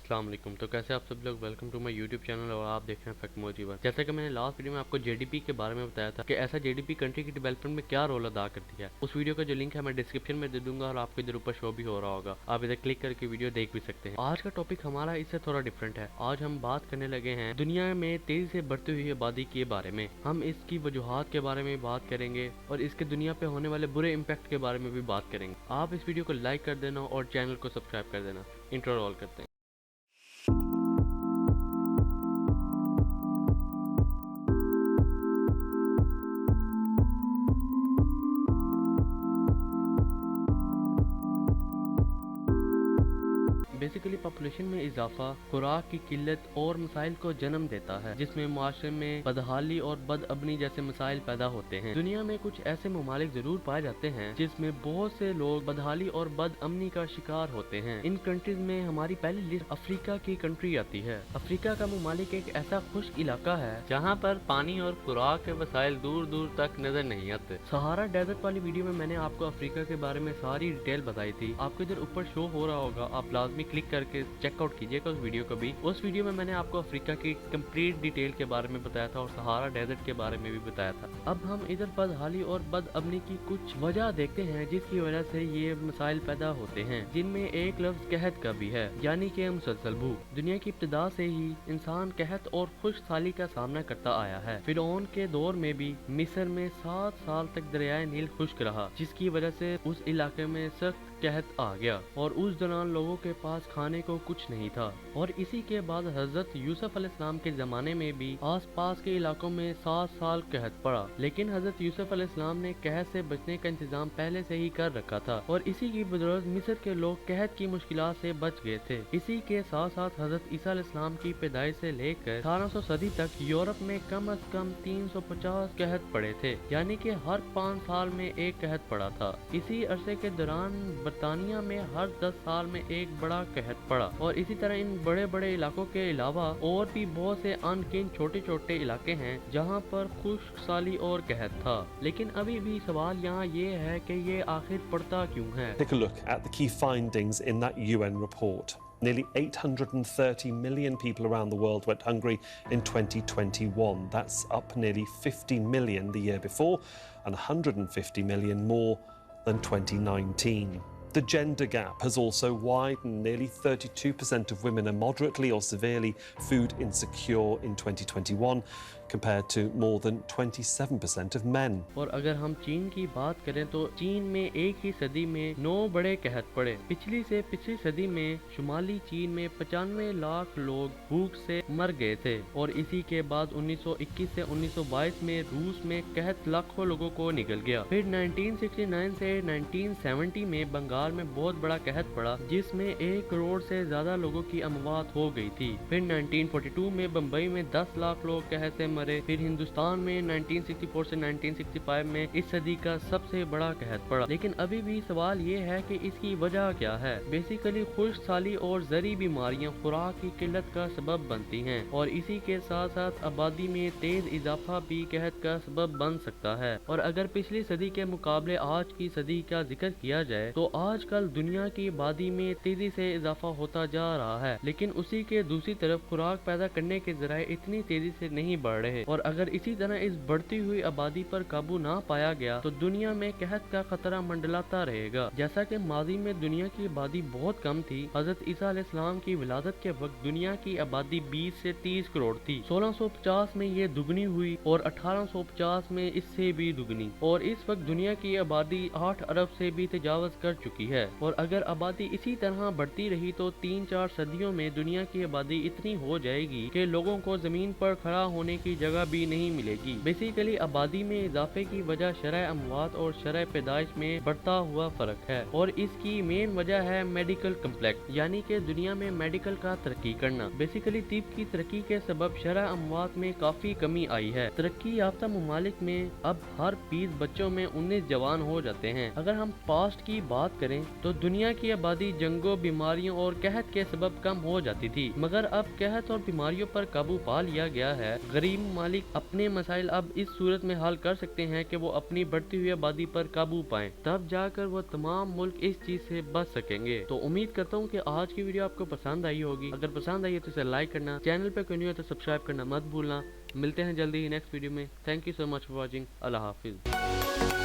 अस्सलाम वालेकुम। तो कैसे आप सब लोग, welcome to my YouTube channel और आप देख रहे हैं फैक्ट मोजीबर। जैसा कि मैंने लास्ट वीडियो में आपको जीडीपी के बारे में बताया था कि ऐसा जीडीपी कंट्री की डेवलपमेंट में क्या रोल अदा करती है। उस वीडियो का जो लिंक है मैं डिस्क्रिप्शन में दे दूंगा और आपको इधर ऊपर शो भी हो रहा होगा, आप इधर क्लिक करके वीडियो देख भी सकते हैं। आज का टॉपिक हमारा इससे थोड़ा डिफरेंट है। आज हम बात करने लगे हैं दुनिया में तेजी से बढ़ती हुई आबादी के बारे में। हम इसकी वजूहात के बारे में बात करेंगे और इसके दुनिया पे होने वाले बुरे इम्पैक्ट के बारे में भी बात करेंगे। आप इस वीडियो को लाइक कर देना और चैनल को सब्सक्राइब कर देना। इंट्रो रोल करते हैं। बेसिकली पॉपुलेशन में इजाफा खुराक की किल्लत और मसाइल को जन्म देता है, जिसमें माशरे में बदहाली और बदअबनी जैसे मसाइल पैदा होते हैं। दुनिया में कुछ ऐसे ममालिक जरूर पाए जाते हैं जिसमें बहुत से लोग बदहाली और बदअमनी का शिकार होते हैं। इन कंट्रीज में हमारी पहली लिस्ट अफ्रीका की कंट्री आती है। अफ्रीका का ममालिक एक ऐसा खुश्क इलाका है जहाँ पर पानी और खुराक के वसाइल दूर दूर तक नजर नहीं आते। सहारा डेजर्ट वाली वीडियो में मैंने आपको अफ्रीका के बारे में सारी डिटेल बताई थी, आपको इधर ऊपर शो हो रहा होगा, आप लाजमी क्लिक करके चेकआउट कीजिएगा उस वीडियो को भी। उस वीडियो में मैंने आपको अफ्रीका की कंप्लीट डिटेल के बारे में बताया था और सहारा डेजर्ट के बारे में भी बताया था। अब हम इधर बदहाली और बदअमनी की कुछ वजह देखते हैं जिसकी वजह से ये मसाइल पैदा होते हैं, जिनमें एक लफ्ज कहत का भी है, यानी कि मुसलसल भूख। दुनिया की इब्तिदा से ही इंसान कहत और खुश्क साली का सामना करता आया है। फिरौन के दौर में भी मिस्र में 7 साल तक दरियाए नील खुश्क रहा, जिसकी वजह से उस इलाके में सख्त कहत आ गया और उस दौरान लोगों के पास खाने को कुछ नहीं था। और इसी के बाद हजरत यूसुफ अलैहिस्सलाम के जमाने में भी आस पास के इलाकों में 7 साल कहत पड़ा, लेकिन हजरत यूसुफ अलैहिस्सलाम ने कहत से बचने का इंतजाम पहले से ही कर रखा था और इसी की बदौलत मिस्र के लोग कहत की मुश्किलात से बच गए थे। इसी के साथ साथ हजरत ईसा अलैहिस्सलाम की पैदाइश से लेकर 1800 सदी तक यूरोप में कम अज कम 350 कहत पड़े थे, यानी कि हर 5 साल में एक कहत पड़ा था। इसी अरसे के दौरान बरतानिया में हर 10 साल में एक बड़ा कहत पड़ा और इसी तरह इन बड़े बड़े इलाकों के अलावा और भी बहुत से अनगिनत छोटे छोटे इलाके हैं जहां पर खुश्क साली और कहत था। लेकिन अभी भी सवाल यहाँ ये है कि ये आखिर पड़ता क्यों है। Take a look at the key findings in that UN report. Nearly 830 million people around the world went hungry in 2021. That's up nearly 50 million the year before and 150 million more than 2019. The gender gap has also widened. Nearly 32% of women are moderately or severely food insecure in 2021, compared to more than 27% of men. और अगर हम चीन की बात करें तो चीन में एक ही सदी में 9 बड़े कहत पड़े। पिछली सदी में शुमाली चीन में 95 लाख लोग भूख से मर गए थे और इसी के बाद 1921 से 1922 में रूस में कहत लाखों लोगों को निगल गया। फिर 1969 से 1970 में बंगाल में बहुत बड़ा कहत पड़ा, जिसमें 1 करोड़ से ज्यादा लोगों की अमवात हो गई थी। फिर 1942 में बम्बई में 10 लाख लोग कहत से मरे। फिर हिंदुस्तान में 1964 से 1965 में इस सदी का सबसे बड़ा कहत पड़ा। लेकिन अभी भी सवाल ये है कि इसकी वजह क्या है। बेसिकली खुश्क साली और जरी बीमारियां खुराक की किल्लत का सबब बनती हैं और इसी के साथ साथ आबादी में तेज इजाफा भी कहत का सबब बन सकता है। और अगर पिछली सदी के मुकाबले आज की सदी का जिक्र किया जाए तो आजकल दुनिया की आबादी में तेजी से इजाफा होता जा रहा है, लेकिन उसी के दूसरी तरफ खुराक पैदा करने के जराए इतनी तेजी से नहीं बढ़ रहे और अगर इसी तरह इस बढ़ती हुई आबादी पर काबू ना पाया गया तो दुनिया में कहत का खतरा मंडलाता रहेगा। जैसा कि माजी में दुनिया की आबादी बहुत कम थी, हजरत ईसा अलैहिस्सलाम की विलादत के वक्त दुनिया की आबादी 20 से 30 करोड़ थी। 1650 में ये दुगनी हुई और 1850 में इससे भी दुगनी और इस वक्त दुनिया की आबादी 8 अरब से भी तजावज कर चुकी है। और अगर आबादी इसी तरह बढ़ती रही तो 3-4 सदियों में दुनिया की आबादी इतनी हो जाएगी कि लोगों को जमीन पर खड़ा होने की जगह भी नहीं मिलेगी। बेसिकली आबादी में इजाफे की वजह शरह अमवात और शरह पैदाइश में बढ़ता हुआ फर्क है और इसकी मेन वजह है मेडिकल कम्प्लेक्स, यानी कि दुनिया में मेडिकल का तरक्की करना। बेसिकली तिब की तरक्की के सबब शरह अमवात में काफी कमी आई है। तरक्की याफ्ता ममालिक में अब हर 20 बच्चों में 19 जवान हो जाते हैं। अगर हम पास्ट की बात करें तो दुनिया की आबादी जंगों, बीमारियों और कहत के सबब कम हो जाती थी, मगर अब कहत और बीमारियों पर काबू पा लिया गया है। गरीब ममालिक अपने मसाइल अब इस सूरत में हल कर सकते हैं कि वो अपनी बढ़ती हुई आबादी पर काबू पाएं, तब जाकर वो तमाम मुल्क इस चीज से बच सकेंगे। तो उम्मीद करता हूँ कि आज की वीडियो आपको पसंद आई होगी। अगर पसंद आई है तो इसे लाइक करना, चैनल पे कोई नहीं हो तो सब्सक्राइब करना मत भूलना। मिलते हैं जल्दी ही नेक्स्ट वीडियो में। Thank you so much for watching. Allah Hafiz.